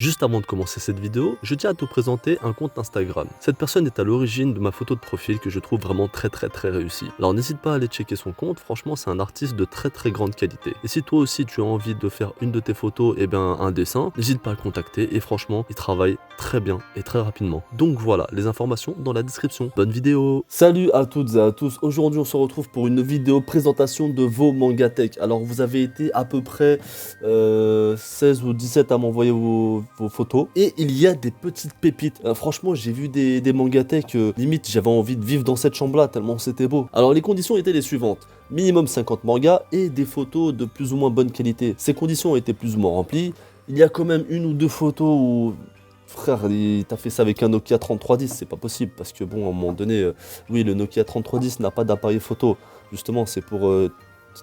Juste avant de commencer cette vidéo, je tiens à te présenter un compte Instagram. Cette personne est à l'origine de ma photo de profil que je trouve vraiment très réussie. Alors n'hésite pas à aller checker son compte, franchement c'est un artiste de très grande qualité. Et si toi aussi tu as envie de faire une de tes photos, et bien un dessin, n'hésite pas à le contacter et franchement il travaille très bien et très rapidement. Donc voilà, les informations dans la description. Bonne vidéo. Salut à toutes et à tous, aujourd'hui on se retrouve pour une vidéo présentation de vos Mangatech. Alors vous avez été à peu près 16 ou 17 à m'envoyer vos photos et il y a des petites pépites. Franchement j'ai vu des Mangatech, limite j'avais envie de vivre dans cette chambre là tellement c'était beau. Alors les conditions étaient les suivantes: minimum 50 mangas et des photos de plus ou moins bonne qualité. Ces conditions ont été plus ou moins remplies. Il y a quand même une ou deux photos où frère, t'as fait ça avec un Nokia 3310, c'est pas possible parce que bon, à un moment donné, oui, le Nokia 3310 n'a pas d'appareil photo. Justement, c'est pour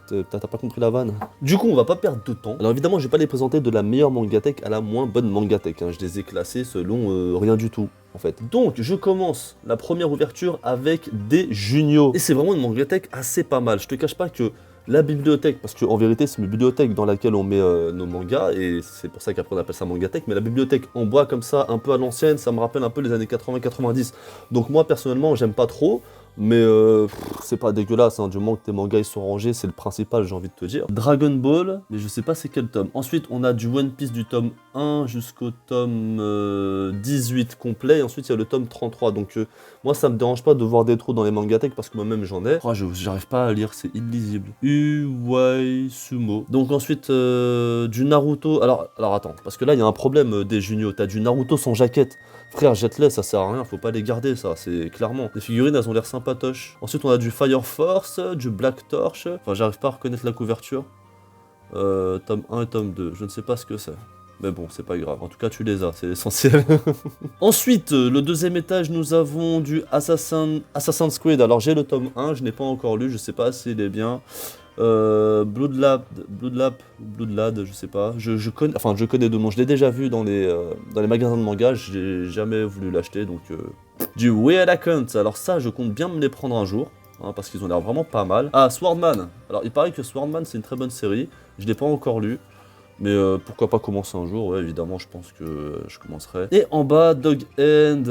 t'as pas compris la vanne? Du coup, on va pas perdre de temps. Alors évidemment, je vais pas les présenter de la meilleure Mangatech à la moins bonne Mangatech, hein. Je les ai classés selon rien du tout, en fait. Donc, je commence la première ouverture avec des Junio. Et c'est vraiment une Mangatech assez pas mal. Je te cache pas que la bibliothèque, parce qu'en vérité c'est une bibliothèque dans laquelle on met nos mangas, et c'est pour ça qu'après on appelle ça Mangatech, mais la bibliothèque en bois comme ça, un peu à l'ancienne, ça me rappelle un peu les années 80-90. Donc moi personnellement j'aime pas trop, mais c'est pas dégueulasse, hein, du moment que tes mangas ils sont rangés, c'est le principal, j'ai envie de te dire. Dragon Ball, mais je sais pas c'est quel tome. Ensuite on a du One Piece du tome 1 jusqu'au tome 18 complet, et ensuite il y a le tome 33, donc moi ça me dérange pas de voir des trous dans les Mangatech parce que moi-même j'en ai. Oh, j'arrive pas à lire, c'est illisible. Uwai Sumo. Donc ensuite du Naruto. Alors attends, parce que là il y a un problème des Junio. T'as du Naruto sans jaquette. Frère, jette-les, ça sert à rien, faut pas les garder, ça, c'est clairement. Les figurines, elles ont l'air sympatoches. Ensuite, on a du Fire Force, du Black Torch. Enfin, j'arrive pas à reconnaître la couverture. Tome 1 et tome 2, je ne sais pas ce que c'est. Mais bon, c'est pas grave, en tout cas tu les as, c'est l'essentiel. Ensuite, le deuxième étage, nous avons du Assassin's Creed. Alors j'ai le tome 1, je n'ai pas encore lu, je sais pas s'il est bien. Bloodlab, je sais pas. Je connais de nom, je l'ai déjà vu dans les magasins de manga, j'ai jamais voulu l'acheter, donc... Du Weird Account, alors ça, je compte bien me les prendre un jour, hein, parce qu'ils ont l'air vraiment pas mal. Ah, Swordman, alors il paraît que Swordman c'est une très bonne série, je l'ai pas encore lu. Mais pourquoi pas commencer un jour, ouais, évidemment, je pense que je commencerai. Et en bas, Dog End,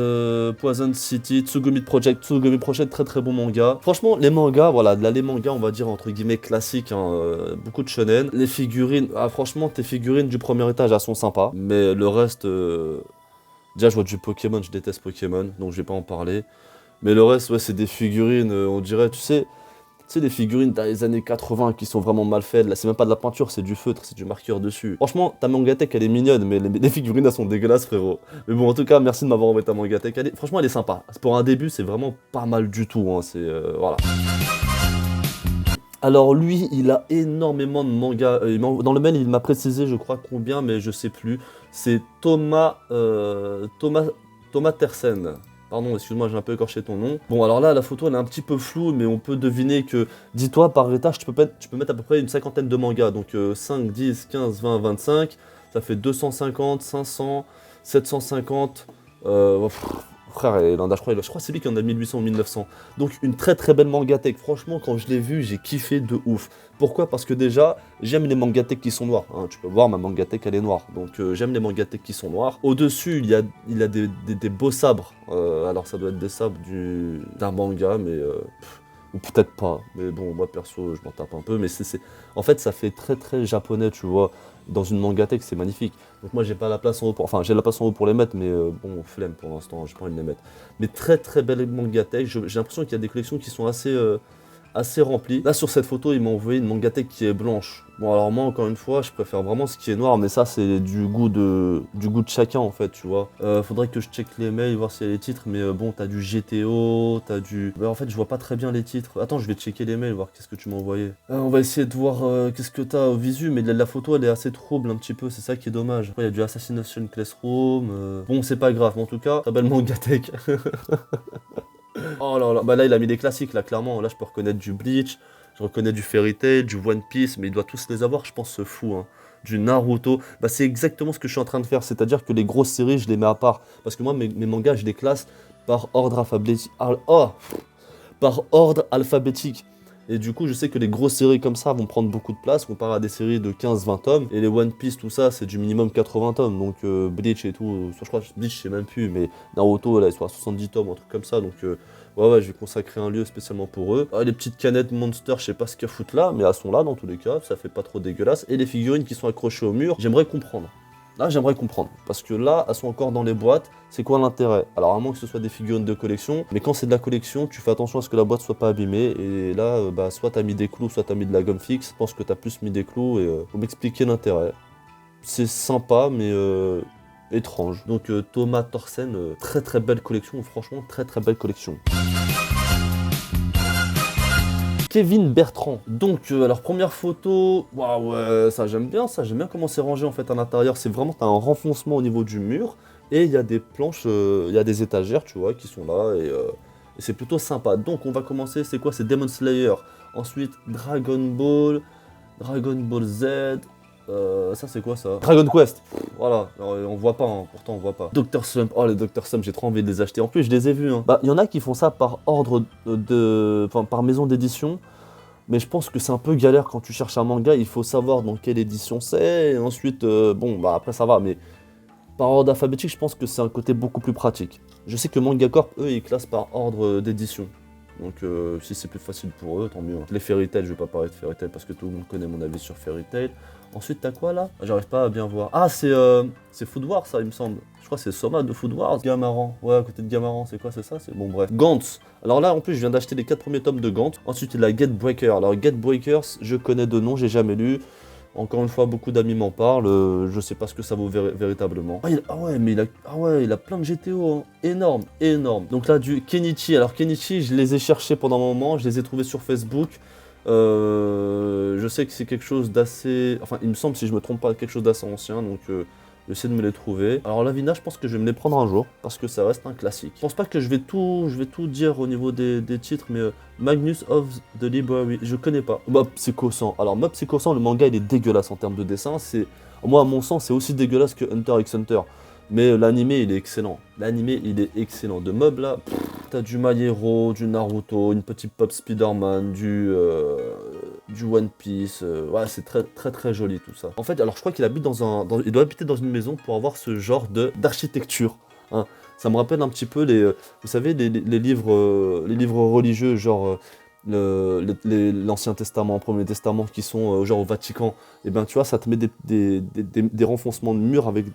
Poison City, Tsugumi Project, très bon manga. Franchement, les mangas, voilà, là, les mangas, on va dire, entre guillemets, classiques, hein, beaucoup de shonen. Les figurines, ah, franchement, tes figurines du premier étage, elles sont sympas. Mais le reste, déjà, je vois du Pokémon, je déteste Pokémon, donc je vais pas en parler. Mais le reste, ouais, c'est des figurines, on dirait, tu sais, des figurines dans les années 80 qui sont vraiment mal faites. Là, c'est même pas de la peinture, c'est du feutre, c'est du marqueur dessus. Franchement, ta Mangatech, elle est mignonne, mais les figurines, elles sont dégueulasses, frérot. Mais bon, en tout cas, merci de m'avoir envoyé ta Mangatech. Franchement, elle est sympa. Pour un début, c'est vraiment pas mal du tout, hein. C'est... voilà. Alors lui, il a énormément de mangas. Dans le mail, il m'a précisé, je crois, combien, mais je sais plus. C'est Thomas Tersen. Pardon, excuse-moi, j'ai un peu écorché ton nom. Bon, alors là, la photo, elle est un petit peu floue, mais on peut deviner que... Dis-toi, par étage, tu peux mettre à peu près une cinquantaine de mangas. Donc 5, 10, 15, 20, 25. Ça fait 250, 500, 750... Frère, je crois que c'est lui qui en a 1800 ou 1900. Donc une très belle Mangatech. Franchement, quand je l'ai vu, j'ai kiffé de ouf. Pourquoi? Parce que déjà, j'aime les Mangatech qui sont noirs, hein. Tu peux voir, ma Mangatech, elle est noire. Donc j'aime les Mangatech qui sont noirs. Au-dessus, il a des beaux sabres. Alors ça doit être des sabres d'un manga, mais... ou peut-être pas. Mais bon, moi perso, je m'en tape un peu. Mais en fait, ça fait très japonais, tu vois. Dans une Mangatech, c'est magnifique. Donc moi, j'ai pas la place en haut pour... Enfin, j'ai la place en haut pour les mettre, mais bon, flemme pour l'instant, j'ai pas envie de les mettre. Mais très belle Mangatech. J'ai l'impression qu'il y a des collections qui sont assez remplies. Là, sur cette photo, il m'a envoyé une Mangatech qui est blanche. Bon, alors moi, encore une fois, je préfère vraiment ce qui est noir, mais ça, c'est du goût de chacun, en fait, tu vois. Faudrait que je check les mails, voir s'il y a les titres, mais bon, t'as du GTO, t'as du... Bah, en fait, je vois pas très bien les titres. Attends, je vais checker les mails, voir qu'est-ce que tu m'as envoyé. On va essayer de voir qu'est-ce que t'as au visu, mais la photo, elle est assez trouble un petit peu, c'est ça qui est dommage. Après, il y a du Assassination Classroom, bon, c'est pas grave, mais en tout cas, très belle Mangatech. Oh là là, bah là, il a mis des classiques, là, clairement. Là, je peux reconnaître du Bleach. Je reconnais du Fairy Tail, du One Piece, mais il doit tous les avoir, je pense, ce fou, hein. Du Naruto, bah c'est exactement ce que je suis en train de faire, c'est-à-dire que les grosses séries, je les mets à part. Parce que moi, mes mangas, je les classe par ordre alphabétique. Par ordre alphabétique. Et du coup, je sais que les grosses séries comme ça vont prendre beaucoup de place comparé à des séries de 15-20 tomes. Et les One Piece, tout ça, c'est du minimum 80 tomes. Donc Bleach et tout, je crois Bleach, je sais même plus, mais Naruto, là, ils sont à 70 tomes, un truc comme ça. Donc ouais, je vais consacrer un lieu spécialement pour eux. Ah, les petites canettes Monster, je sais pas ce qu'elles foutent là, mais elles sont là dans tous les cas, ça fait pas trop dégueulasse. Et les figurines qui sont accrochées au mur, j'aimerais comprendre. Là, j'aimerais comprendre. Parce que là, elles sont encore dans les boîtes. C'est quoi l'intérêt? Alors, à moins que ce soit des figurines de collection. Mais quand c'est de la collection, tu fais attention à ce que la boîte soit pas abîmée. Et là, soit t'as mis des clous, soit t'as mis de la gomme fixe. Je pense que t'as plus mis des clous et faut m'expliquer l'intérêt. C'est sympa, mais étrange. Donc, Thomas Thorsen, très très belle collection. Franchement, très très belle collection. Kevin Bertrand. Donc, alors première photo, waouh, ouais, ça j'aime bien comment c'est rangé en fait à l'intérieur. C'est vraiment, t'as un renfoncement au niveau du mur et il y a des planches, il y a des étagères, tu vois, qui sont là et c'est plutôt sympa. Donc, on va commencer, c'est quoi? C'est Demon Slayer. Ensuite, Dragon Ball Z. Ça c'est quoi ça? Dragon Quest. Voilà, alors, on voit pas, hein, pourtant on voit pas. Dr Slump, oh les Dr Slump, j'ai trop envie de les acheter. En plus je les ai vus. Hein. Bah il y en a qui font ça par ordre enfin par maison d'édition. Mais je pense que c'est un peu galère quand tu cherches un manga, il faut savoir dans quelle édition c'est. Et ensuite, bon bah après ça va, mais par ordre alphabétique, je pense que c'est un côté beaucoup plus pratique. Je sais que Manga Corp, eux, ils classent par ordre d'édition. Donc si c'est plus facile pour eux, tant mieux. Les Fairy Tail, je vais pas parler de Fairy Tail parce que tout le monde connaît mon avis sur Fairy Tail. Ensuite, t'as quoi là? J'arrive pas à bien voir. Ah, c'est Food Wars, ça, il me semble. Je crois que c'est Soma de Food Wars. Gamaran. Ouais, à côté de Gamaran, c'est quoi, c'est ça? C'est bon, bref. Gantz. Alors là, en plus, je viens d'acheter les 4 premiers tomes de Gantz. Ensuite, il y a la Get Breaker. Alors, Get Breakers, je connais de nom, j'ai jamais lu. Encore une fois, beaucoup d'amis m'en parlent. Je sais pas ce que ça vaut véritablement. Ah ouais, mais il a plein de GTO. Hein. Énorme, énorme. Donc là, du Kenichi. Alors, Kenichi, je les ai cherchés pendant un moment. Je les ai trouvés sur Facebook. Je sais que c'est quelque chose d'assez... Enfin, il me semble, si je me trompe pas, quelque chose d'assez ancien, donc j'essaie de me les trouver. Alors Lavina, je pense que je vais me les prendre un jour, parce que ça reste un classique. Je pense pas que je vais tout dire au niveau des titres, mais Magnus of the Library, je connais pas. Mob Psycho 100. Alors Mob Psycho 100, le manga, il est dégueulasse en termes de dessin. Moi, à mon sens, c'est aussi dégueulasse que Hunter x Hunter. Mais l'animé, il est excellent. L'animé, il est excellent. De Mob, là, t'as du My Hero, du Naruto, une petite pop Spider-Man, du One Piece. Ouais, c'est très, très, très joli tout ça. En fait, alors je crois qu'il habite il doit habiter dans une maison pour avoir ce genre d'architecture. Hein. Ça me rappelle un petit peu vous savez, les livres religieux, genre l'Ancien Testament, Premier Testament, qui sont genre au Vatican. Et ben, tu vois, ça te met des renfoncements de murs avec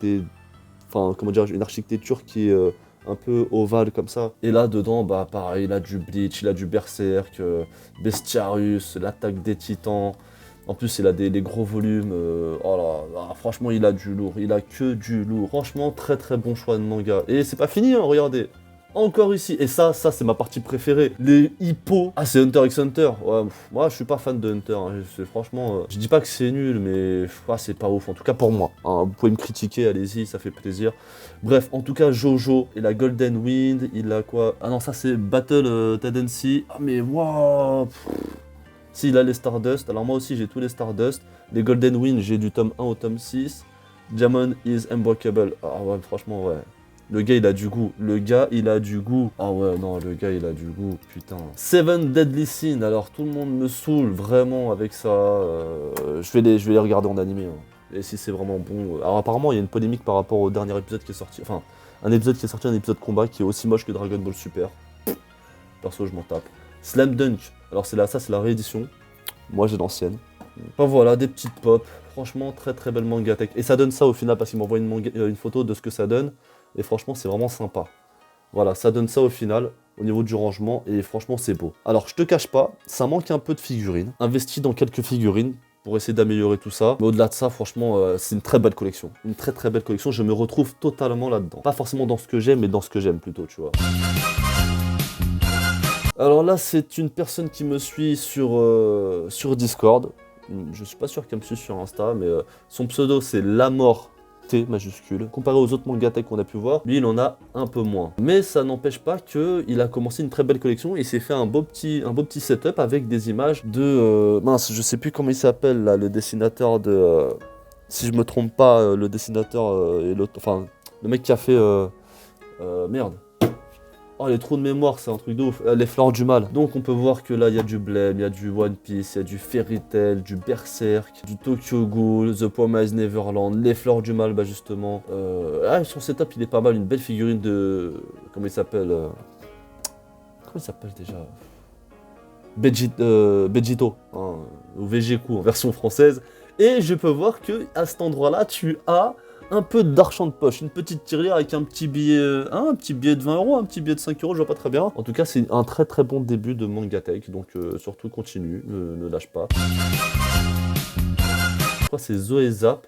enfin, comment dire, une architecture qui est un peu ovale comme ça. Et là dedans, bah pareil, il a du Bleach, il a du Berserk, Bestiarius, l'attaque des Titans. En plus, il a des gros volumes. Oh là, franchement, il a du lourd. Il a que du lourd. Franchement, très très bon choix de manga. Et c'est pas fini, hein, regardez. Encore ici. Et ça c'est ma partie préférée. Les hippos. Ah, c'est Hunter x Hunter. Ouais, moi, je suis pas fan de Hunter. Hein. Franchement, je dis pas que c'est nul, mais c'est pas ouf. En tout cas, pour moi. Hein. Vous pouvez me critiquer, allez-y, ça fait plaisir. Bref, en tout cas, Jojo et la Golden Wind. Il a quoi? Ah non, ça, c'est Battle Tendency. Ah, mais waouh. Si, il a les Stardust. Alors, moi aussi, j'ai tous les Stardust. Les Golden Wind, j'ai du tome 1 au tome 6. Diamond is Unbreakable. Ah ouais, franchement, ouais. Le gars, il a du goût. Ah ouais, non, le gars, il a du goût, putain. Seven Deadly Sins. Alors, tout le monde me saoule vraiment avec ça. Je vais les regarder en animé. Hein. Et si c'est vraiment bon... Alors, apparemment, il y a une polémique par rapport au dernier épisode qui est sorti. Enfin, un épisode qui est sorti, un épisode combat qui est aussi moche que Dragon Ball Super. Perso, je m'en tape. Slam Dunk. Alors, ça, c'est la réédition. Moi, j'ai l'ancienne. Enfin, voilà, des petites pop. Franchement, très très belle manga tech. Et ça donne ça au final parce qu'il m'envoie une photo de ce que ça donne. Et franchement, c'est vraiment sympa. Voilà, ça donne ça au final, au niveau du rangement, et franchement, c'est beau. Alors, je te cache pas, ça manque un peu de figurines. Investi dans quelques figurines pour essayer d'améliorer tout ça. Mais au-delà de ça, franchement, c'est une très belle collection. Une très très belle collection, je me retrouve totalement là-dedans. Pas forcément dans ce que j'aime, mais dans ce que j'aime plutôt, tu vois. Alors là, c'est une personne qui me suit sur Discord. Je suis pas sûr qu'elle me suit sur Insta, mais son pseudo, c'est Lamort T majuscule. Comparé aux autres mangatech qu'on a pu voir, lui il en a un peu moins. Mais ça n'empêche pas qu'il a commencé une très belle collection et il s'est fait un beau petit setup avec des images de... mince, je sais plus comment il s'appelle là, le dessinateur de... si je me trompe pas, le dessinateur et l'autre... Enfin, le mec qui a fait... merde. Oh, les trous de mémoire, c'est un truc de ouf. Les fleurs du mal. Donc, on peut voir que là, il y a du Blame, il y a du One Piece, il y a du Fairy Tail, du Berserk, du Tokyo Ghoul, The Promised Neverland, les fleurs du mal, bah justement. Son setup, il est pas mal. Une belle figurine de. Comment il s'appelle Comment il s'appelle déjà Vegito, hein, ou Vegeku en version française. Et je peux voir que à cet endroit-là, tu as un peu d'argent de poche, une petite tirelire avec un petit billet, un petit billet de 20 euros, un petit billet de 5 euros, je vois pas très bien. En tout cas, c'est un très très bon début de Mangatech, donc surtout continue, ne lâche pas. Je crois que c'est Zoé Zap,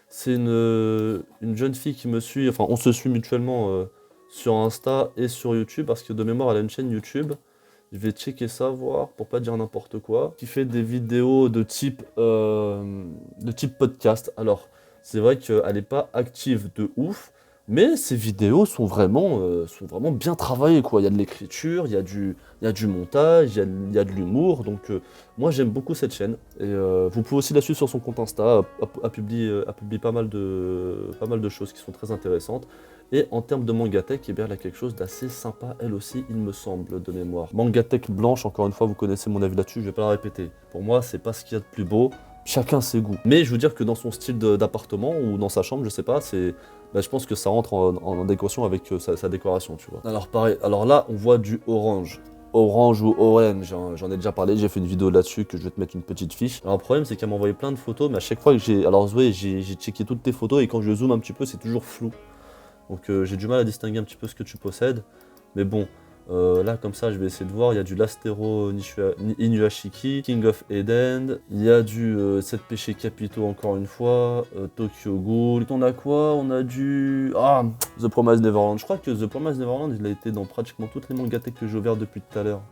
c'est une jeune fille qui me suit, enfin on se suit mutuellement sur Insta et sur YouTube, parce que de mémoire elle a une chaîne YouTube. Je vais checker ça, voir, pour pas dire n'importe quoi. Qui fait des vidéos de type podcast. Alors, c'est vrai qu'elle n'est pas active de ouf, mais ses vidéos sont vraiment bien travaillées, quoi. Il y a de l'écriture, il y a du montage, il y a de l'humour. Donc, moi, j'aime beaucoup cette chaîne. Et vous pouvez aussi la suivre sur son compte Insta. Elle publie pas mal de choses qui sont très intéressantes. Et en termes de Mangatech, eh bien, elle a quelque chose d'assez sympa, elle aussi, il me semble, de mémoire. Mangatech blanche, encore une fois, vous connaissez mon avis là-dessus, je vais pas la répéter. Pour moi, c'est pas ce qu'il y a de plus beau, chacun ses goûts. Mais je veux dire que dans son style d'appartement, ou dans sa chambre, je sais pas, je pense que ça rentre en adéquation avec sa décoration, tu vois. Alors pareil, alors là, on voit du orange. Orange ou orange, j'en ai déjà parlé, j'ai fait une vidéo là-dessus que je vais te mettre une petite fiche. Alors le problème c'est qu'elle m'a envoyé plein de photos, mais à chaque fois que alors Zoé, j'ai checké toutes tes photos et quand je zoome un petit peu, c'est toujours flou. Donc j'ai du mal à distinguer un petit peu ce que tu possèdes. Mais bon, là comme ça je vais essayer de voir. Il y a du Lastero Inuashiki, King of Eden. Il y a du 7 péchés capitaux encore une fois. Tokyo Ghoul. On a quoi? On a du... Ah, The Promised Neverland. Je crois que The Promised Neverland il a été dans pratiquement toutes les mangatech que j'ai ouverts depuis tout à l'heure.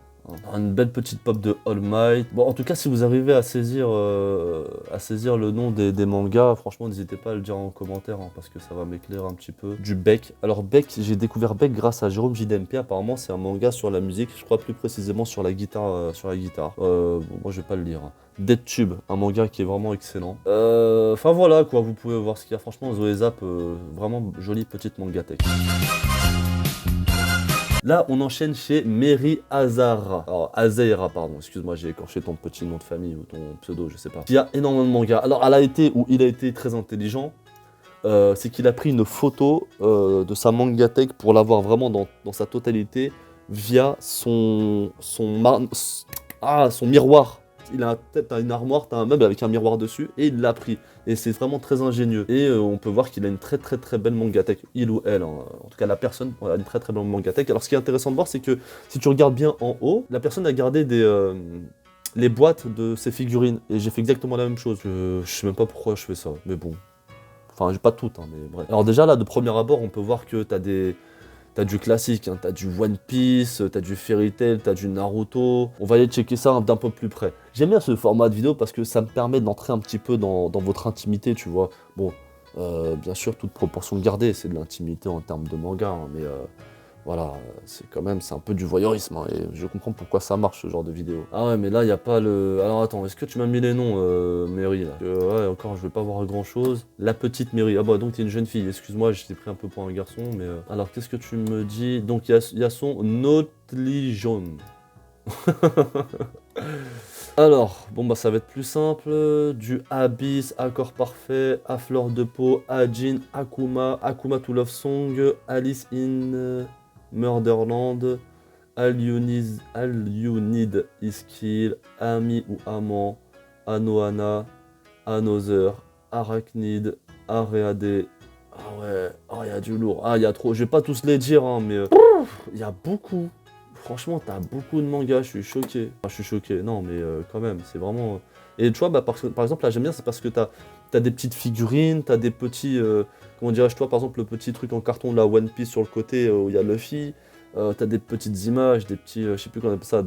Une belle petite pop de All Might. Bon, en tout cas, si vous arrivez à saisir le nom des mangas, franchement, n'hésitez pas à le dire en commentaire, hein, parce que ça va m'éclairer un petit peu. Du Beck. Alors, Beck, j'ai découvert Beck grâce à Jérôme JDMP. Apparemment, c'est un manga sur la musique, je crois plus précisément sur la guitare. Bon, moi, je vais pas le lire. Dead Tube, un manga qui est vraiment excellent. Enfin, voilà, quoi, vous pouvez voir ce qu'il y a. Franchement, Zoé Zap, vraiment jolie petite mangatech. Là, on enchaîne chez Meri Azara. Alors, Azaira, pardon, excuse-moi, j'ai écorché ton petit nom de famille ou ton pseudo, je sais pas. Il y a énormément de mangas. Alors, il a été très intelligent. C'est qu'il a pris une photo de sa mangatech pour l'avoir vraiment dans sa totalité via son miroir. T'as une armoire, t'as un meuble avec un miroir dessus et il l'a pris. Et c'est vraiment très ingénieux. Et on peut voir qu'il a une très très très belle mangatech, il ou elle. Hein. En tout cas, la personne a une très très belle mangatech. Alors ce qui est intéressant de voir, c'est que si tu regardes bien en haut, la personne a gardé les boîtes de ses figurines. Et j'ai fait exactement la même chose. Je sais même pas pourquoi je fais ça, mais bon. Enfin, j'ai pas toutes, hein, mais bref. Alors déjà là, de premier abord, on peut voir que t'as du classique, hein, t'as du One Piece, t'as du Fairy Tail, t'as du Naruto. On va aller checker ça d'un peu plus près. J'aime bien ce format de vidéo parce que ça me permet d'entrer un petit peu dans votre intimité, tu vois. Bon, bien sûr, toute proportion gardée, c'est de l'intimité en termes de manga, hein, mais voilà, c'est un peu du voyeurisme, hein, et je comprends pourquoi ça marche ce genre de vidéo. Ah ouais, mais là, il n'y a pas le... Alors attends, est-ce que tu m'as mis les noms, Mary, là? Ouais, encore, je vais pas voir grand-chose. La petite Mary, ah bah donc t'es une jeune fille, excuse-moi, je t'ai pris un peu pour un garçon, mais... Alors, qu'est-ce que tu me dis? Donc, il y a son Notlijon. Alors, bon bah ça va être plus simple, du Abyss, Accord Parfait, À Fleur de Peau, Ajin, Akuma, Akuma to Love Song, Alice in Murderland, All You Need Is Kill, Ami ou Amant, Anohana, Another, Arachnid, Areade. Ah ouais, il y a du lourd. Ah, il y a trop, je vais pas tous les dire, hein, mais il y a beaucoup. Franchement, t'as beaucoup de mangas, je suis choqué. Enfin, je suis choqué, non, mais quand même, c'est vraiment... Et tu vois, bah, par exemple, là, j'aime bien, c'est parce que t'as des petites figurines, t'as des petits... comment dirais-je, toi, par exemple, le petit truc en carton de la One Piece sur le côté où il y a Luffy. T'as des petites images, des petits... je sais plus comment on appelle ça,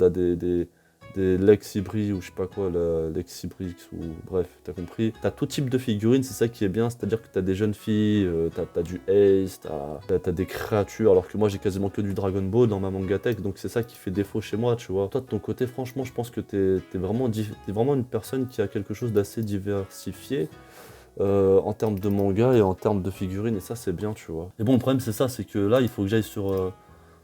des Lexibri ou je sais pas quoi, Lexibrix ou bref, t'as compris. T'as tout type de figurines, c'est ça qui est bien, c'est-à-dire que t'as des jeunes filles, t'as du Ace, t'as des créatures, alors que moi j'ai quasiment que du Dragon Ball dans ma mangatech, donc c'est ça qui fait défaut chez moi, tu vois. Toi de ton côté, franchement, je pense que t'es vraiment une personne qui a quelque chose d'assez diversifié. En termes de manga et en termes de figurines, et ça c'est bien, tu vois. Et bon, le problème c'est ça, c'est que là il faut que j'aille sur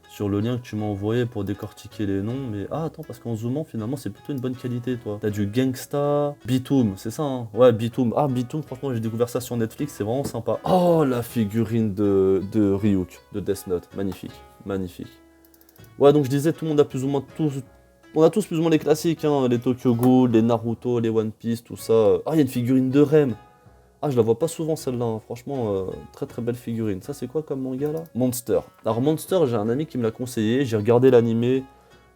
sur le lien que tu m'as envoyé pour décortiquer les noms, mais ah attends, parce qu'en zoomant finalement c'est plutôt une bonne qualité toi. T'as du Gangsta, Bitoum, c'est ça hein? Ouais, Bitoum. Ah Bitoum, franchement j'ai découvert ça sur Netflix, c'est vraiment sympa. Oh la figurine de Ryuk, de Death Note, magnifique, magnifique. Ouais donc je disais, tout le monde a plus ou moins tous... On a tous plus ou moins les classiques, hein, les Tokyo Ghoul, les Naruto, les One Piece, tout ça. Ah il y a une figurine de Rem. Ah, je la vois pas souvent celle-là, hein. Franchement, très très belle figurine. Ça, c'est quoi comme manga là? Monster. Alors, Monster, j'ai un ami qui me l'a conseillé, j'ai regardé l'animé,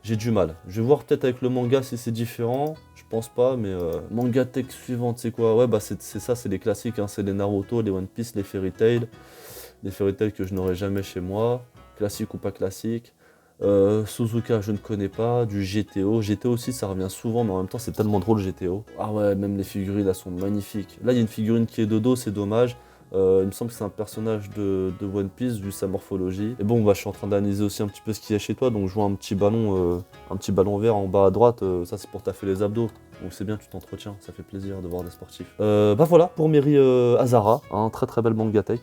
j'ai du mal. Je vais voir peut-être avec le manga si c'est différent, je pense pas, mais manga tech suivante, c'est quoi? Ouais, bah c'est ça, c'est les classiques, hein. C'est les Naruto, les One Piece, les Fairy Tail. Les Fairy Tail que je n'aurai jamais chez moi, classique ou pas classique. Suzuka, je ne connais pas. Du GTO. GTO aussi, ça revient souvent, mais en même temps, c'est tellement drôle GTO. Ah ouais, même les figurines, elles sont magnifiques. Là, il y a une figurine qui est de dos, c'est dommage. Il me semble que c'est un personnage de One Piece, vu sa morphologie. Et bon, bah, je suis en train d'analyser aussi un petit peu ce qu'il y a chez toi, donc je vois un petit ballon vert en bas à droite. Ça, c'est pour taffer les abdos. Donc c'est bien, tu t'entretiens, ça fait plaisir de voir des sportifs. Bah voilà, pour Mary Azara, un très très belle manga tech.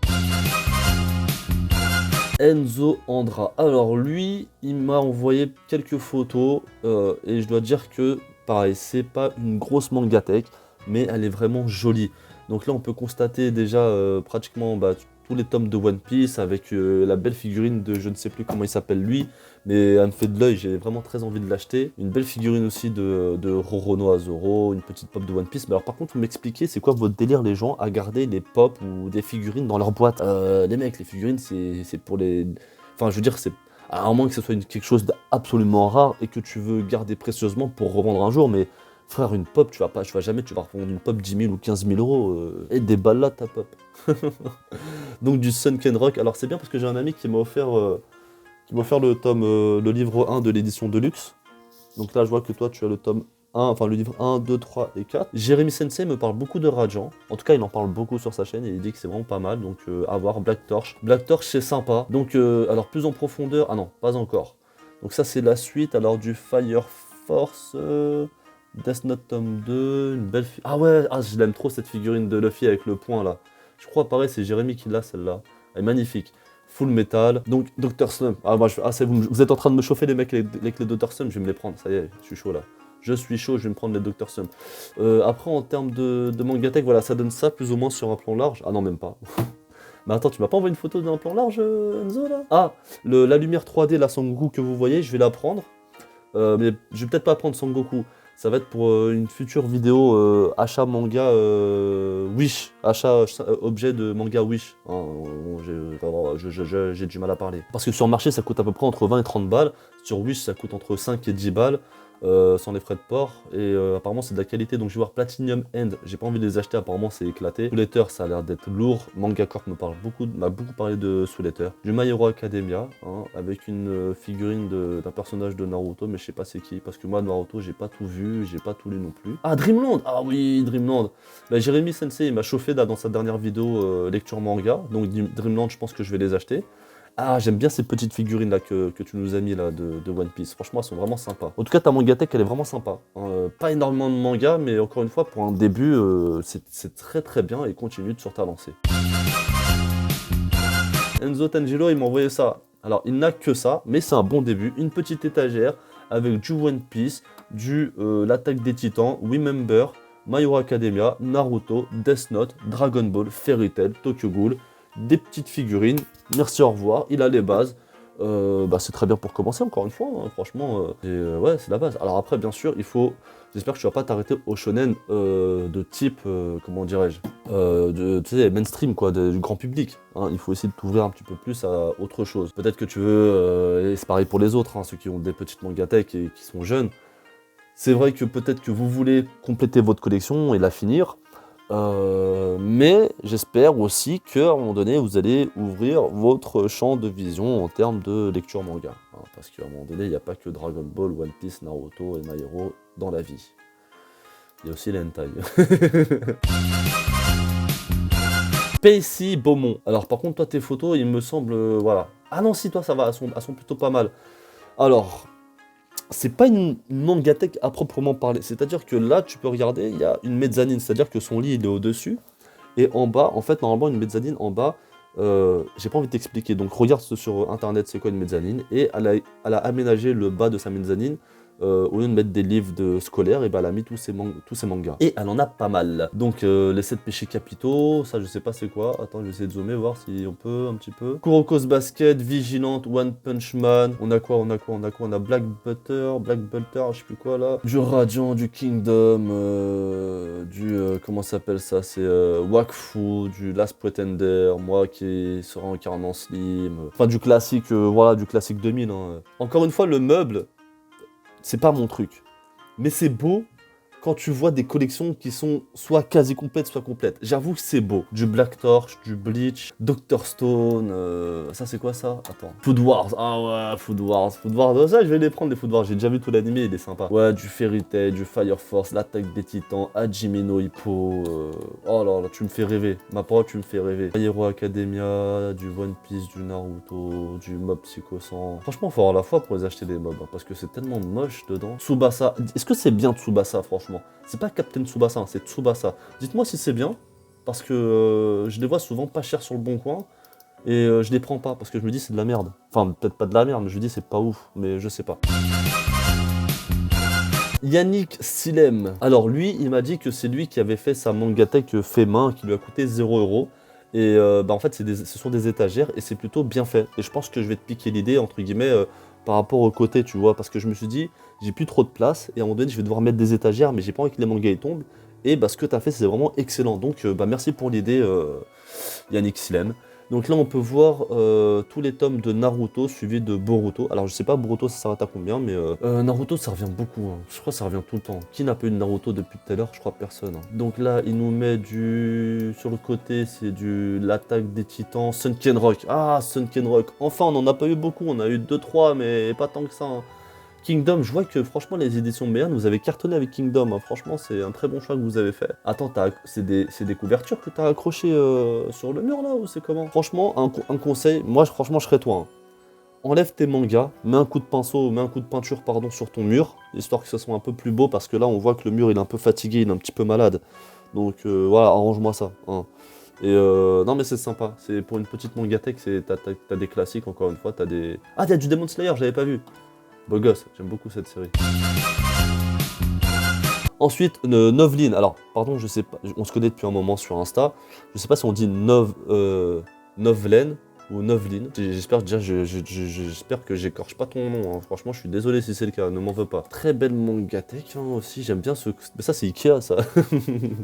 Enzo Andra. Alors lui, il m'a envoyé quelques photos et je dois dire que, pareil, c'est pas une grosse mangatech, mais elle est vraiment jolie. Donc là, on peut constater déjà pratiquement tous les tomes de One Piece avec la belle figurine de je ne sais plus comment il s'appelle lui, mais elle me fait de l'œil, j'ai vraiment très envie de l'acheter. Une belle figurine aussi de Roronoa Zoro, une petite pop de One Piece. Mais alors par contre, vous m'expliquez, c'est quoi votre délire les gens à garder des pop ou des figurines dans leur boîte? Les mecs, les figurines, c'est pour les... Enfin, je veux dire, c'est... À moins que ce soit quelque chose d'absolument rare et que tu veux garder précieusement pour revendre un jour, mais... Frère, une pop, tu vas jamais, tu vas revendre une pop 10 000 ou 15 000 euros. Et des balles là, ta pop. Donc du Sunken Rock. Alors c'est bien parce que j'ai un ami qui m'a offert le livre 1 de l'édition Deluxe. Donc là, je vois que toi, tu as le tome 1, enfin le livre 1, 2, 3 et 4. Jérémy Sensei me parle beaucoup de Rajan. En tout cas, il en parle beaucoup sur sa chaîne et il dit que c'est vraiment pas mal. Donc à voir, Black Torch. Black Torch, c'est sympa. Donc, alors plus en profondeur. Ah non, pas encore. Donc ça, c'est la suite. Alors du Fire Force... Death Note tome 2, une belle figurine. Ah ouais, je l'aime trop cette figurine de Luffy avec le poing là. Je crois pareil, c'est Jérémy qui l'a celle-là. Elle est magnifique. Full metal. Donc Dr. Slump. Ah, moi, vous êtes en train de me chauffer les mecs avec les Dr. Slump, je vais me les prendre. Ça y est, je suis chaud là. Je suis chaud, je vais me prendre les Dr. Slump. Après, en termes de mangatech, voilà, ça donne ça plus ou moins sur un plan large. Ah non, même pas. Mais attends, tu m'as pas envoyé une photo d'un plan large, Enzo là? Ah, la lumière 3D, la Sangoku que vous voyez, je vais la prendre. Mais je vais peut-être pas prendre Sangoku. Ça va être pour une future vidéo achat manga Wish, achat objet de manga Wish. Hein, j'ai du mal à parler. Parce que sur le marché, ça coûte à peu près entre 20 et 30 balles. Sur Wish, ça coûte entre 5 et 10 balles. Sans les frais de port, et apparemment c'est de la qualité, donc je vais voir Platinum End, j'ai pas envie de les acheter, apparemment c'est éclaté. Soul Eater, ça a l'air d'être lourd. Manga Corp m'a beaucoup parlé de Soul Eater. Du My Hero Academia, hein, avec une figurine d'un personnage de Naruto, mais je sais pas c'est qui, parce que moi Naruto j'ai pas tout vu, j'ai pas tout lu non plus. Ah, Dreamland. Ah oui, Dreamland. Bah, Jérémy Sensei il m'a chauffé là dans sa dernière vidéo lecture manga, donc Dreamland je pense que je vais les acheter. Ah, j'aime bien ces petites figurines là que tu nous as mis là de One Piece. Franchement, elles sont vraiment sympas. En tout cas, ta mangatech, elle est vraiment sympa. Pas énormément de mangas, mais encore une fois, pour un début, c'est très très bien et continue sur ta lancée. Enzo Tangelo, il m'a envoyé ça. Alors, il n'a que ça, mais c'est un bon début. Une petite étagère avec du One Piece, l'Attaque des Titans, Remember, My Hero Academia, Naruto, Death Note, Dragon Ball, Fairy Tail, Tokyo Ghoul, des petites figurines, merci, au revoir, il a les bases, c'est très bien pour commencer encore une fois, hein, franchement, ouais c'est la base. Alors après bien sûr j'espère que tu vas pas t'arrêter au shonen de type, comment dirais-je, tu sais, mainstream quoi, du grand public, hein. Il faut essayer de t'ouvrir un petit peu plus à autre chose. Peut-être que tu veux, et c'est pareil pour les autres, hein, ceux qui ont des petites mangatech et qui sont jeunes, c'est vrai que peut-être que vous voulez compléter votre collection et la finir, mais j'espère aussi qu'à un moment donné, vous allez ouvrir votre champ de vision en termes de lecture manga. Hein, parce qu'à un moment donné, il n'y a pas que Dragon Ball, One Piece, Naruto et My Hero dans la vie. Il y a aussi les hentai. Pacey Beaumont. Alors par contre, toi, tes photos, il me semble... voilà. Ah non, si, toi, ça va, elles sont plutôt pas mal. Alors... c'est pas une mangatech à proprement parler, c'est-à-dire que là, tu peux regarder, il y a une mezzanine, c'est-à-dire que son lit, il est au-dessus, et en bas, en fait, normalement, une mezzanine, en bas, j'ai pas envie de t'expliquer. Donc regarde sur internet c'est quoi une mezzanine. Et elle a aménagé le bas de sa mezzanine. Au lieu de mettre des livres scolaires, et ben elle a mis tous ses mangas. Et elle en a pas mal. Donc les 7 péchés capitaux, ça je sais pas c'est quoi. Attends, je vais essayer de zoomer, voir si on peut un petit peu. Kuroko's Basket, Vigilante, One Punch Man. On a quoi? On a Black Butter, je sais plus quoi là. Du Radiant, du Kingdom, comment ça s'appelle ça? C'est Wakfu, du Last Pretender, moi qui sera incarné en slim. Enfin du classique, voilà, du classique 2000. Hein. Encore une fois, le meuble, c'est pas mon truc. Mais c'est beau quand tu vois des collections qui sont soit quasi complètes, soit complètes. J'avoue que c'est beau. Du Black Torch, du Bleach, Dr. Stone, ça c'est quoi ça? Attends. Food Wars, ah ouais, Food Wars, ça je vais les prendre les Food Wars, j'ai déjà vu tout l'anime, il est sympa. Ouais, du Fairy Tail, du Fire Force, l'attaque des titans, Hajime no Ippo, oh là là, tu me fais rêver, ma parole tu me fais rêver. My Hero Academia, du One Piece, du Naruto, du Mob Psycho 100. Franchement, faut avoir la foi pour les acheter des mobs, hein, parce que c'est tellement moche dedans. Tsubasa, est-ce que c'est bien Tsubasa franchement? C'est pas Captain Tsubasa, hein, c'est Tsubasa. Dites-moi si c'est bien, parce que je les vois souvent pas cher sur le bon coin, et je les prends pas, parce que je me dis c'est de la merde. Enfin, peut-être pas de la merde, mais je me dis c'est pas ouf, mais je sais pas. Yannick Silem. Alors lui, il m'a dit que c'est lui qui avait fait sa mangatech fait main, qui lui a coûté 0 €. Et en fait, ce sont des étagères, et c'est plutôt bien fait. Et je pense que je vais te piquer l'idée, entre guillemets, par rapport au côté, tu vois, parce que je me suis dit, j'ai plus trop de place, et à un moment donné, je vais devoir mettre des étagères, mais j'ai pas envie que les mangas ils tombent, et ce que tu as fait, c'est vraiment excellent. Donc, merci pour l'idée, Yannick Silem. Donc là, on peut voir tous les tomes de Naruto suivis de Boruto. Alors, je sais pas, Boruto, ça s'arrête à combien, mais Naruto, ça revient beaucoup. Hein. Je crois que ça revient tout le temps. Qui n'a pas eu de Naruto depuis tout à l'heure? Je crois personne. Hein. Donc là, il nous met sur le côté, c'est l'attaque des titans, Sunken Rock. Ah, Sunken Rock. Enfin, on n'en a pas eu beaucoup. On a eu 2-3, mais pas tant que ça. Hein. Kingdom, je vois que franchement les éditions Béarn, vous avez cartonné avec Kingdom, hein. Franchement c'est un très bon choix que vous avez fait. Attends, c'est des couvertures que t'as accrochées sur le mur là ou c'est comment? Franchement, un conseil, moi franchement je serais toi. Hein. Enlève tes mangas, mets un coup de pinceau, mets un coup de peinture pardon sur ton mur, histoire que ce soit un peu plus beau parce que là on voit que le mur il est un peu fatigué, il est un petit peu malade. Donc voilà, arrange-moi ça. Hein. Et non mais c'est sympa, c'est pour une petite mangatech, t'as des classiques encore une fois, t'as des... Ah t'as du Demon Slayer, j'avais pas vu. Beau gosse, j'aime beaucoup cette série. Ensuite, Novelyne. Alors, pardon, je sais pas, on se connaît depuis un moment sur Insta. Je sais pas si on dit Novelyne ou Novelyne. J'espère déjà, j'espère que j'écorche pas ton nom. Hein. Franchement, je suis désolé si c'est le cas, ne m'en veux pas. Très belle mangatech hein, aussi, j'aime bien ce... Mais ça, c'est Ikea, ça.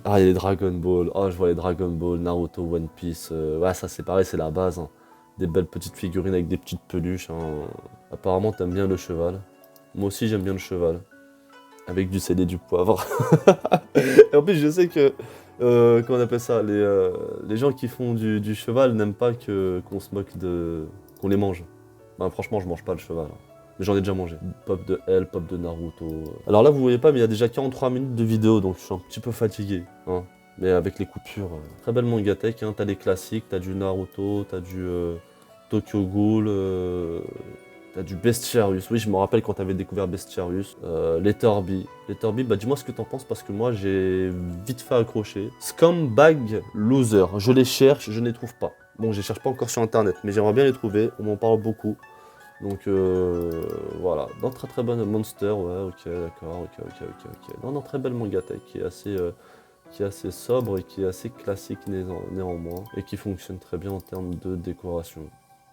Ah, il y a les Dragon Ball. Ah, je vois les Dragon Ball, Naruto, One Piece. Ouais, ça, c'est pareil, c'est la base. Hein. Des belles petites figurines avec des petites peluches. Hein. Apparemment, t'aimes bien le cheval. Moi aussi, j'aime bien le cheval. Avec du sel et du poivre. Et en plus, je sais que... comment on appelle ça? Les gens qui font du cheval n'aiment pas qu'on se moque de... qu'on les mange. Ben, franchement, je mange pas le cheval. Hein. Mais j'en ai déjà mangé. Pop de L, pop de Naruto. Alors là, vous voyez pas, mais il y a déjà 43 minutes de vidéo, donc je suis un petit peu fatigué. Hein. Mais avec les coupures, très belle mangatech, hein. T'as les classiques, t'as du Naruto, t'as du Tokyo Ghoul, t'as du Bestiarius. Oui, je me rappelle quand t'avais découvert Bestiarius. Letterby, bah dis-moi ce que t'en penses parce que moi j'ai vite fait accrocher. Scumbag Loser, je les cherche, je ne les trouve pas. Bon, je les cherche pas encore sur internet, mais j'aimerais bien les trouver, on m'en parle beaucoup. Donc voilà, non, très bonne Monster, ouais, ok, d'accord, ok. Non, très belle mangatech qui est assez sobre et qui est assez classique néanmoins, et qui fonctionne très bien en termes de décoration.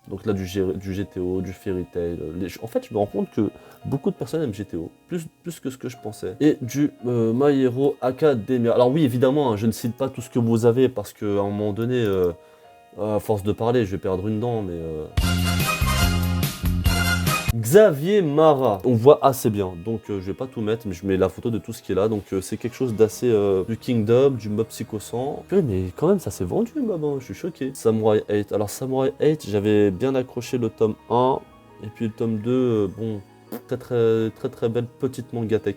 Donc là, du GTO, du Fairy Tail. En fait, je me rends compte que beaucoup de personnes aiment GTO, plus que ce que je pensais. Et du My Hero Academia. Alors oui, évidemment, hein, je ne cite pas tout ce que vous avez, parce qu'à un moment donné, à force de parler, je vais perdre une dent, mais... Xavier Mara, on voit assez bien, donc je vais pas tout mettre, mais je mets la photo de tout ce qui est là, donc c'est quelque chose d'assez du Kingdom, du Mob Psycho 100. Purée, mais quand même ça s'est vendu Mob, hein, je suis choqué. Samurai 8, alors Samurai 8, j'avais bien accroché le tome 1, et puis le tome 2, bon, très belle petite mangatech.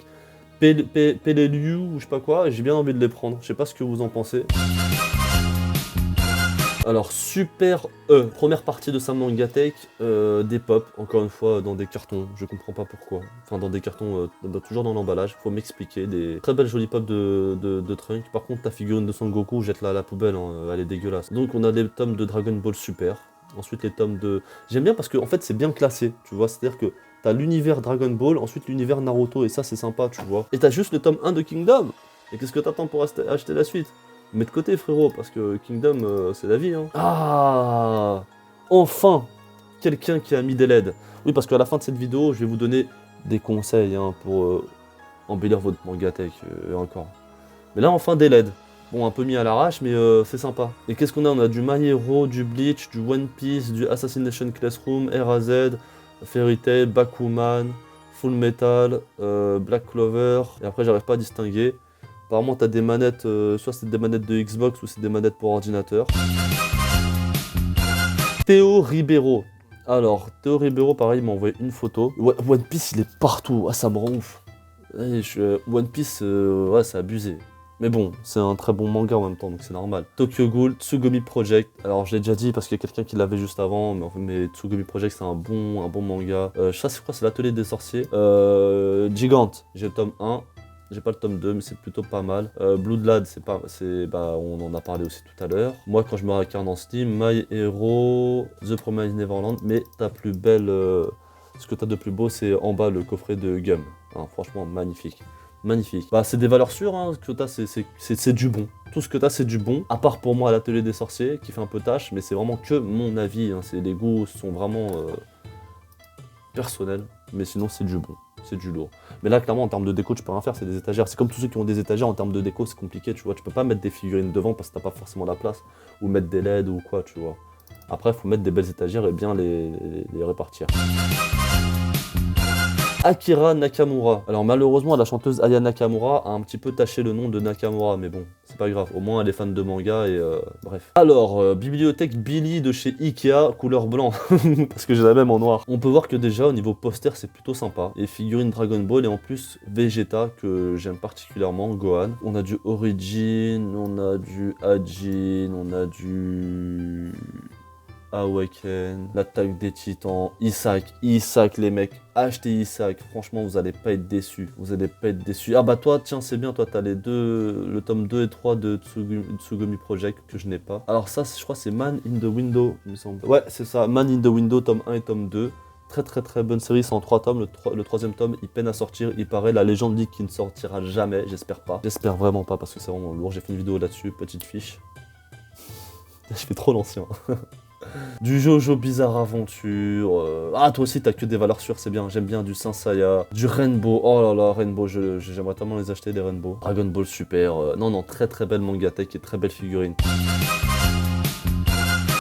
Peleliu ou je sais pas quoi, j'ai bien envie de les prendre, je sais pas ce que vous en pensez. Alors, Super première partie de sa Mangatech, des pop, encore une fois, dans des cartons, je comprends pas pourquoi. Enfin, dans des cartons, toujours dans l'emballage, faut m'expliquer. Des très belles jolies pop de Trunk. Par contre, ta figurine de Son Goku, jette-la à la poubelle, hein, elle est dégueulasse. Donc, on a les tomes de Dragon Ball Super. Ensuite, les tomes de... J'aime bien parce que, en fait, c'est bien classé, tu vois, c'est-à-dire que t'as l'univers Dragon Ball, ensuite l'univers Naruto, et ça, c'est sympa, tu vois. Et t'as juste le tome 1 de Kingdom. Et qu'est-ce que t'attends pour acheter la suite? Mets de côté, frérot, parce que Kingdom, c'est la vie, hein. Ah, enfin, quelqu'un qui a mis des LED. Oui, parce qu'à la fin de cette vidéo, je vais vous donner des conseils, hein, pour embellir votre Mangatech, et encore. Mais là, enfin, des LED. Bon, un peu mis à l'arrache, mais c'est sympa. Et qu'est-ce qu'on a? On a du My Hero, du Bleach, du One Piece, du Assassination Classroom, RAZ, Fairy Tail, Bakuman, Full Metal, Black Clover, et après, j'arrive pas à distinguer. Apparemment, t'as des manettes, soit c'est des manettes de Xbox ou c'est des manettes pour ordinateur. Théo Ribeiro. Alors, Théo Ribeiro, pareil, il m'a envoyé une photo. One Piece, il est partout. Ah, ça me rend ouf. One Piece, ouais, c'est abusé. Mais bon, c'est un très bon manga en même temps, donc c'est normal. Tokyo Ghoul, Tsugumi Project. Alors, je l'ai déjà dit parce qu'il y a quelqu'un qui l'avait juste avant, mais Tsugumi Project, c'est un bon manga. Ça, c'est quoi? C'est l'atelier des sorciers. Gigante, j'ai le tome 1. J'ai pas le tome 2, mais c'est plutôt pas mal. Bloodlad, on en a parlé aussi tout à l'heure. Moi, quand je me réincarne en Steam, My Hero, The Promised Neverland, mais ta plus belle... ce que t'as de plus beau, c'est en bas le coffret de Gum. Hein, franchement, magnifique. Magnifique. Bah, c'est des valeurs sûres, hein, ce que t'as, c'est du bon. Tout ce que t'as, c'est du bon. À part pour moi, l'atelier des sorciers, qui fait un peu tâche, mais c'est vraiment que mon avis. Hein, les goûts sont vraiment personnels, mais sinon, c'est du bon. C'est du lourd. Mais là, clairement, en termes de déco, tu peux rien faire, c'est des étagères. C'est comme tous ceux qui ont des étagères, en termes de déco, c'est compliqué, tu vois. Tu peux pas mettre des figurines devant parce que t'as pas forcément la place, ou mettre des LED ou quoi, tu vois. Après, il faut mettre des belles étagères et bien les répartir. Akira Nakamura. Alors malheureusement, la chanteuse Aya Nakamura a un petit peu taché le nom de Nakamura, mais bon, c'est pas grave. Au moins, elle est fan de manga et bref. Alors, bibliothèque Billy de chez Ikea, couleur blanc, parce que j'ai la même en noir. On peut voir que déjà, au niveau poster, c'est plutôt sympa. Et figurine Dragon Ball et en plus Vegeta, que j'aime particulièrement, Gohan. On a du Origin, on a du Ajin, on a du... Awaken, l'attaque des titans, Isaac, les mecs, achetez Isaac, franchement vous allez pas être déçus, Ah bah toi, tiens c'est bien, toi t'as le tome 2 et 3 de Tsugumi Project que je n'ai pas. Alors ça je crois c'est Man in the Window, il me semble. Ouais c'est ça, Man in the Window, tome 1 et tome 2. Très bonne série, c'est en 3 tomes, le troisième tome il peine à sortir, il paraît, la légende dit qu'il ne sortira jamais, j'espère pas. J'espère vraiment pas parce que c'est vraiment lourd, j'ai fait une vidéo là-dessus, petite fiche. Je fais trop l'ancien. Du Jojo Bizarre Aventure. Ah, toi aussi, t'as que des valeurs sûres, c'est bien. J'aime bien du Saint Seiya. Du Rainbow. Oh là là, Rainbow, j'aimerais tellement les acheter, des Rainbow. Dragon Ball Super. Non, très belle Mangatech et très belle figurine.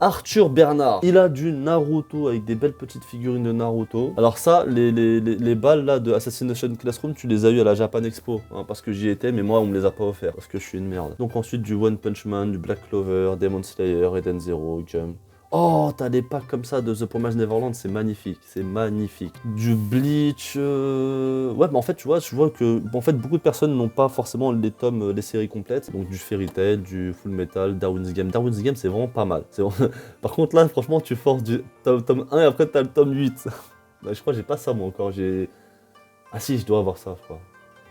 Arthur Bernard, il a du Naruto avec des belles petites figurines de Naruto. Alors ça, les balles là de Assassination Classroom, tu les as eu à la Japan Expo, hein, parce que j'y étais, mais moi on me les a pas offerts, parce que je suis une merde. Donc ensuite du One Punch Man, du Black Clover, Demon Slayer, Eden Zero, Jump. Oh, t'as des packs comme ça de The Promised Neverland, c'est magnifique, c'est magnifique. Du Bleach, ouais, mais en fait, tu vois, je vois que en fait, beaucoup de personnes n'ont pas forcément les tomes, les séries complètes. Donc du Fairy Tail, du Full Metal, Darwin's Game. Darwin's Game, c'est vraiment pas mal. Par contre, là, franchement, tu forces du tome 1 et après, t'as le tome 8. Bah, je crois que j'ai pas ça, moi, encore. Ah si, je dois avoir ça, je crois.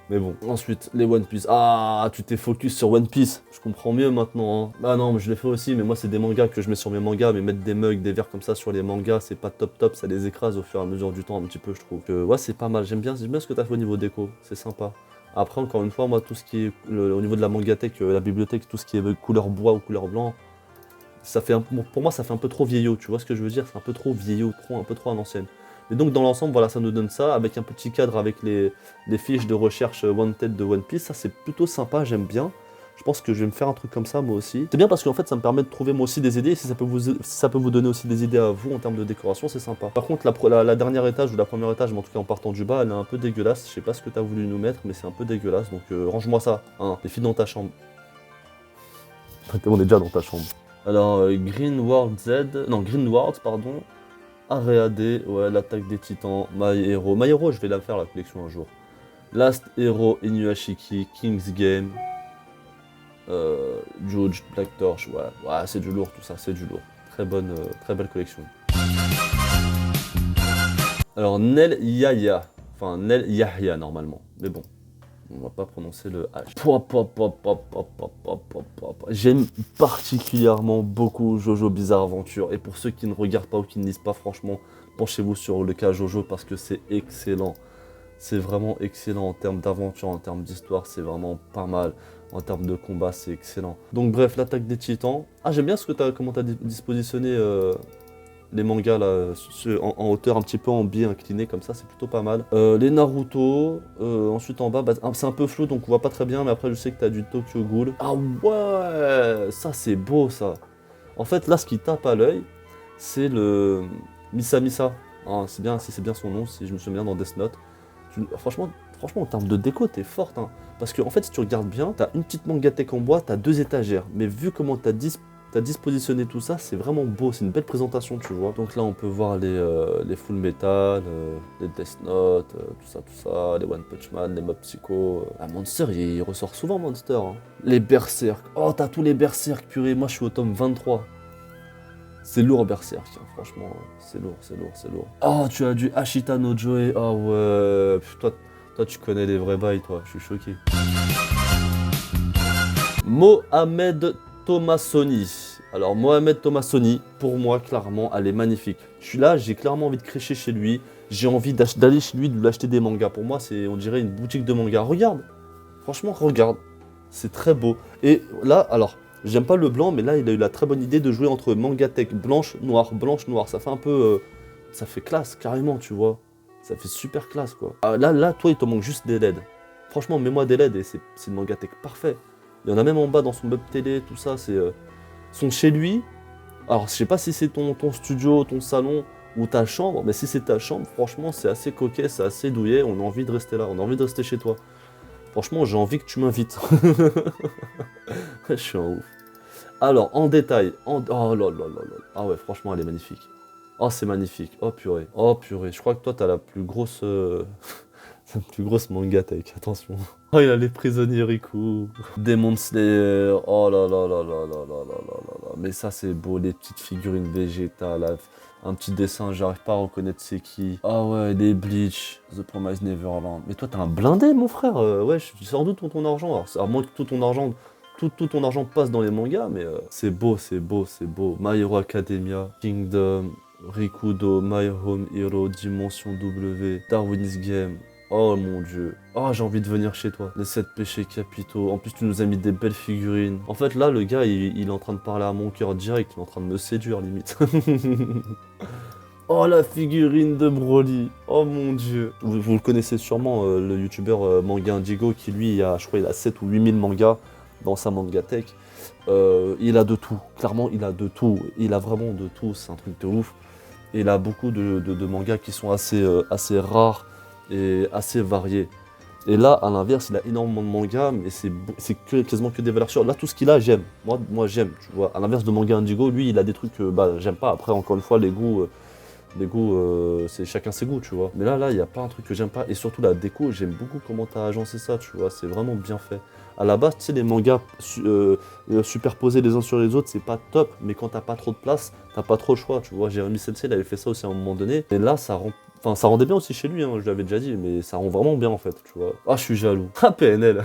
Mais bon, ensuite, les One Piece. Ah, tu t'es focus sur One Piece. Je comprends mieux maintenant. Hein. Bah non, mais je l'ai fait aussi, mais moi, c'est des mangas que je mets sur mes mangas. Mais mettre des mugs, des verres comme ça sur les mangas, c'est pas top. Ça les écrase au fur et à mesure du temps, un petit peu, je trouve. Ouais, c'est pas mal. J'aime bien ce que t'as fait au niveau déco. C'est sympa. Après, encore une fois, moi, tout ce qui est au niveau de la mangatech, la bibliothèque, tout ce qui est couleur bois ou couleur blanc, ça fait pour moi, ça fait un peu trop vieillot. Tu vois ce que je veux dire? C'est un peu trop vieillot, un peu trop à l'ancienne. Et donc dans l'ensemble, voilà, ça nous donne ça, avec un petit cadre avec les fiches de recherche Wanted de One Piece, ça c'est plutôt sympa, j'aime bien. Je pense que je vais me faire un truc comme ça moi aussi. C'est bien parce qu'en fait ça me permet de trouver moi aussi des idées, et si ça peut vous donner aussi des idées à vous en termes de décoration, c'est sympa. Par contre la dernière étage ou la première étage, mais en tout cas en partant du bas, elle est un peu dégueulasse, je sais pas ce que t'as voulu nous mettre, mais c'est un peu dégueulasse, donc range-moi ça, hein, les filles dans ta chambre. On est déjà dans ta chambre. Alors Green World, pardon. Areade, ouais, l'attaque des titans, My Hero, je vais la faire la collection un jour. Last Hero, Inuyashiki, King's Game. Juge, Black Torch, ouais, c'est du lourd tout ça, c'est du lourd. Très belle collection. Alors Nel Yahya, enfin Nel Yahya normalement, mais bon, on va pas prononcer le H. J'aime particulièrement beaucoup Jojo Bizarre Adventure, et pour ceux qui ne regardent pas ou qui ne lisent pas, franchement, penchez-vous sur le cas Jojo parce que c'est excellent. C'est vraiment excellent en termes d'aventure, en termes d'histoire, c'est vraiment pas mal. En termes de combat, c'est excellent. Donc bref, l'attaque des titans. Ah, j'aime bien comment t'as dispositionné les mangas là, en hauteur, un petit peu en biais incliné comme ça, c'est plutôt pas mal. Les Naruto, ensuite en bas, bah, c'est un peu flou donc on voit pas très bien, mais après je sais que t'as du Tokyo Ghoul. Ah ouais, ça c'est beau ça. En fait là ce qui tape à l'œil, c'est le Misa Misa. Ah, c'est bien, si c'est bien son nom, si je me souviens bien dans Death Note. Franchement, en termes de déco, t'es forte. Hein. Parce que, en fait, si tu regardes bien, t'as une petite mangatech en bois, t'as 2 étagères. Mais vu comment t'as dispositionné tout ça, c'est vraiment beau. C'est une belle présentation, tu vois. Donc là, on peut voir les Full Metal, les Death Note, tout ça, les One Punch Man, les Mob Psycho. Ah, Monster, il ressort souvent, Monster. Hein. Les Berserk. Oh, t'as tous les Berserk, purée. Moi, je suis au tome 23. C'est lourd Berserk, hein, franchement, c'est lourd. Oh, tu as du Ashita no Joe, oh ouais, toi tu connais les vrais bails, toi, je suis choqué. Mohamed Tomassoni. Alors, Mohamed Tomassoni, pour moi, clairement, elle est magnifique. Je suis là, j'ai clairement envie de crécher chez lui, j'ai envie d'aller chez lui, de lui acheter des mangas. Pour moi, on dirait une boutique de mangas. Regarde, franchement, regarde, c'est très beau. Et là, alors... J'aime pas le blanc, mais là, il a eu la très bonne idée de jouer entre mangatech blanche, noire. Ça fait un peu... ça fait classe, carrément, tu vois. Ça fait super classe, quoi. Ah, là, toi, il te manque juste des LED. Franchement, mets-moi des LED et c'est le mangatech parfait. Il y en a même en bas dans son meuble télé, tout ça, sont chez lui. Alors, je sais pas si c'est ton studio, ton salon ou ta chambre, mais si c'est ta chambre, franchement, c'est assez coquet, c'est assez douillet. On a envie de rester là, on a envie de rester chez toi. Franchement, j'ai envie que tu m'invites. Je suis un ouf. Alors, en détail, oh là là là là. Ah ouais, franchement, elle est magnifique. Oh, c'est magnifique. Oh purée. Oh purée. Je crois que toi, t'as la plus grosse... la plus grosse mangatech, attention. Oh, il a les prisonniers Riku. Demon Slayer. Oh là là là là là là là là là là. Mais ça, c'est beau, les petites figurines végétales. Un petit dessin, j'arrive pas à reconnaître c'est qui. Ah ouais, les Bleach, The Promised Neverland. Mais toi, t'es un blindé, mon frère. Ouais, tu sors d'où ton argent? Alors, à moins que tout ton argent passe dans les mangas, mais c'est beau. My Hero Academia, Kingdom, Rikudo, My Home Hero, Dimension W, Darwin's Game. Oh mon dieu. Oh, j'ai envie de venir chez toi. Les 7 péchés capitaux. En plus, tu nous as mis des belles figurines. En fait, là, le gars, il est en train de parler à mon cœur direct. Il est en train de me séduire, limite. Oh, la figurine de Broly. Oh mon dieu. Vous le connaissez sûrement, le youtubeur Manga Indigo, qui lui, je crois, il a 7 ou 8000 mangas dans sa mangatech. Il a de tout. Clairement, il a de tout. Il a vraiment de tout. C'est un truc de ouf. Et il a beaucoup de mangas qui sont assez rares et assez variés. Et là, à l'inverse, il a énormément de mangas, mais c'est quasiment que des valeurs sûres. Là, tout ce qu'il a, j'aime. Moi j'aime, tu vois. À l'inverse de Manga Indigo, lui, il a des trucs que j'aime pas. Après, encore une fois, les goûts, c'est chacun ses goûts, tu vois. Mais là, il n'y a pas un truc que j'aime pas. Et surtout, la déco, j'aime beaucoup comment t'as agencé ça, tu vois. C'est vraiment bien fait. À la base, tu sais, les mangas superposés les uns sur les autres, c'est pas top. Mais quand t'as pas trop de place, t'as pas trop le choix, tu vois. Jérémy Sensei, il avait fait ça aussi à un moment donné. Et là, ça rendait bien aussi chez lui, hein, je l'avais déjà dit, mais ça rend vraiment bien en fait, tu vois. Ah, je suis jaloux. Ah, PNL.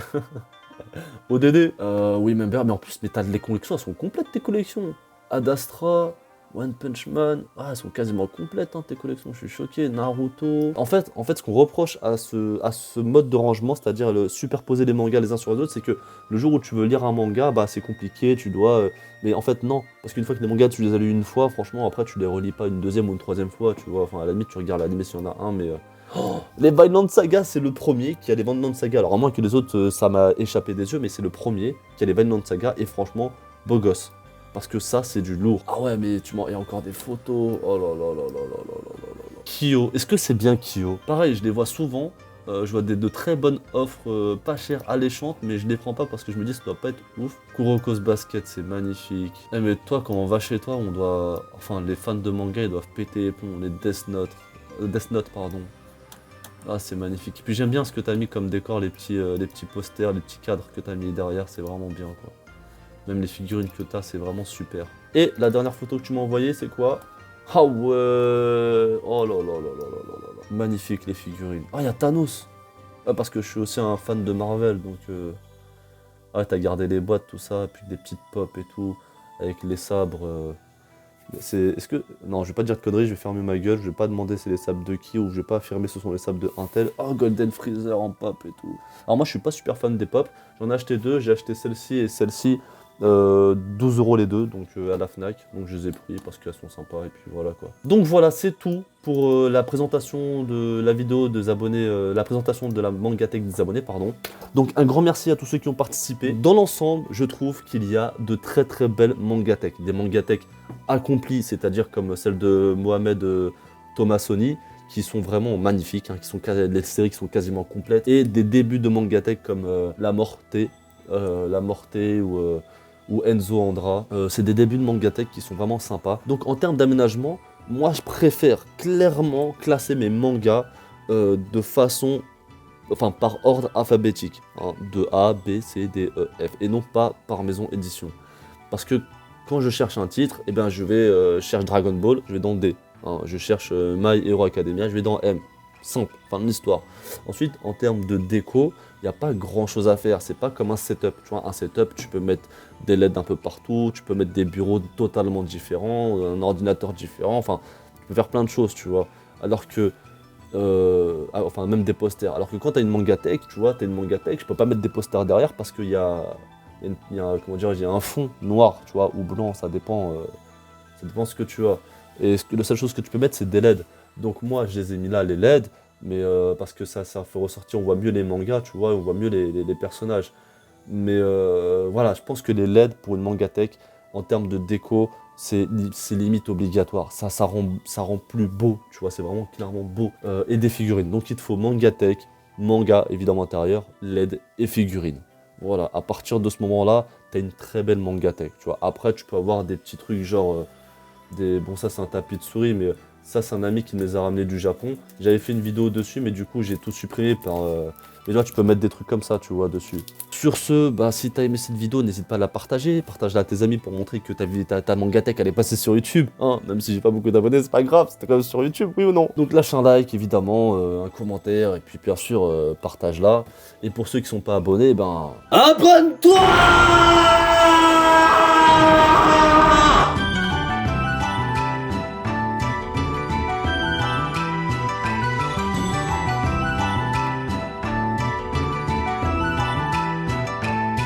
ODD. Oui, même bien, mais en plus, les collections, elles sont complètes, tes collections. Ad Astra, One Punch Man, elles sont quasiment complètes, hein, tes collections, je suis choqué. Naruto. En fait, ce qu'on reproche à ce mode de rangement, c'est-à-dire le superposer les mangas les uns sur les autres, c'est que le jour où tu veux lire un manga, c'est compliqué, tu dois... Mais en fait, non. Parce qu'une fois que les mangas, tu les as lus une fois, franchement, après, tu les relis pas une deuxième ou une troisième fois, tu vois. Enfin, à la limite, tu regardes l'anime s'il y en a un, mais... Les Vinland Saga, c'est le premier qui a les Vinland Saga. Alors, à moins que les autres, ça m'a échappé des yeux, mais c'est le premier qui a les Vinland Saga, et franchement, beau gosse. Parce que ça, c'est du lourd. Ah ouais, mais il y a encore des photos. Oh là là là là là là là là là. Kyo. Est-ce que c'est bien Kyo? Pareil, je les vois souvent. Je vois de très bonnes offres, pas chères, alléchantes, mais je les prends pas parce que je me dis ça doit pas être ouf. Kuroko's Basket, c'est magnifique. Eh mais toi, quand on va chez toi, on doit... Enfin, les fans de manga, ils doivent péter les plombs. Les Death Note, pardon. Ah, c'est magnifique. Et puis j'aime bien ce que t'as mis comme décor, les petits posters, les petits cadres que t'as mis derrière, c'est vraiment bien, quoi. Même les figurines que t'as, c'est vraiment super. Et la dernière photo que tu m'as envoyée, c'est quoi? Ah ouais! Oh là là là là là là là là. Magnifique les figurines. Ah, il y a Thanos! Ah, parce que je suis aussi un fan de Marvel, donc... Ah, t'as gardé les boîtes, tout ça, puis des petites pop et tout, avec les sabres. Est-ce que... Non, je vais pas dire de conneries, je vais fermer ma gueule, je vais pas demander c'est les sabres de qui, ou je vais pas affirmer ce sont les sabres de Intel. Oh, Golden Freezer en pop et tout. Alors moi, je suis pas super fan des pop, j'en ai acheté deux, j'ai acheté celle-ci et celle-ci, 12 € les deux, donc à la Fnac, donc je les ai pris parce qu'elles sont sympas, et puis voilà quoi. Donc voilà, c'est tout pour la présentation de la vidéo des abonnés, la présentation de la Mangatech des abonnés, pardon. Donc un grand merci à tous ceux qui ont participé. Dans l'ensemble, je trouve qu'il y a de très très belles Mangatech, des Mangatech accomplies, c'est-à-dire comme celle de Mohamed Thomasoni, qui sont vraiment magnifiques, hein, les séries qui sont quasiment complètes, et des débuts de Mangatech comme La Morte ou Enzo Andra. C'est des débuts de Mangatech qui sont vraiment sympas. Donc en termes d'aménagement, moi je préfère clairement classer mes mangas de façon, enfin par ordre alphabétique, hein, de A, B, C, D, E, F, et non pas par maison édition. Parce que quand je cherche un titre, eh ben je vais cherche Dragon Ball, je vais dans D. Hein, je cherche My Hero Academia, je vais dans M. Simple, fin de l'histoire. Ensuite, en termes de déco, il n'y a pas grand chose à faire. C'est pas comme un setup. Tu vois, un setup, tu peux mettre des LED un peu partout, tu peux mettre des bureaux totalement différents, un ordinateur différent, enfin, tu peux faire plein de choses, tu vois. Alors que, enfin, même des posters. Alors que quand tu as une Mangatech, tu vois, tu as une Mangatech, je peux pas mettre des posters derrière parce qu'il y a, comment dire, il y a un fond noir, tu vois, ou blanc, ça dépend ce que tu as. Et la seule chose que tu peux mettre, c'est des LED. Donc moi, je les ai mis là, les LED, mais parce que ça fait ressortir, on voit mieux les mangas, tu vois, on voit mieux les personnages. Mais voilà, je pense que les LED pour une Mangatech, en termes de déco, c'est limite obligatoire. Ça rend plus beau, tu vois, c'est vraiment clairement beau. Et des figurines. Donc il te faut Mangatech, manga évidemment intérieur, LED et figurines. Voilà, à partir de ce moment-là, t'as une très belle Mangatech, tu vois. Après, tu peux avoir des petits trucs genre... Bon, ça c'est un tapis de souris, mais ça c'est un ami qui me les a ramenés du Japon. J'avais fait une vidéo dessus, mais du coup j'ai tout supprimé par... Mais là tu peux mettre des trucs comme ça, tu vois, dessus. Sur ce, bah, si t'as aimé cette vidéo, n'hésite pas à la partager. Partage-la à tes amis pour montrer que ta Mangatech elle est passée sur YouTube. Hein, même si j'ai pas beaucoup d'abonnés, c'est pas grave, c'était quand même sur YouTube, oui ou non. Donc lâche un like, évidemment, un commentaire, et puis bien sûr, partage-la. Et pour ceux qui sont pas abonnés, ben... Abonne-toi!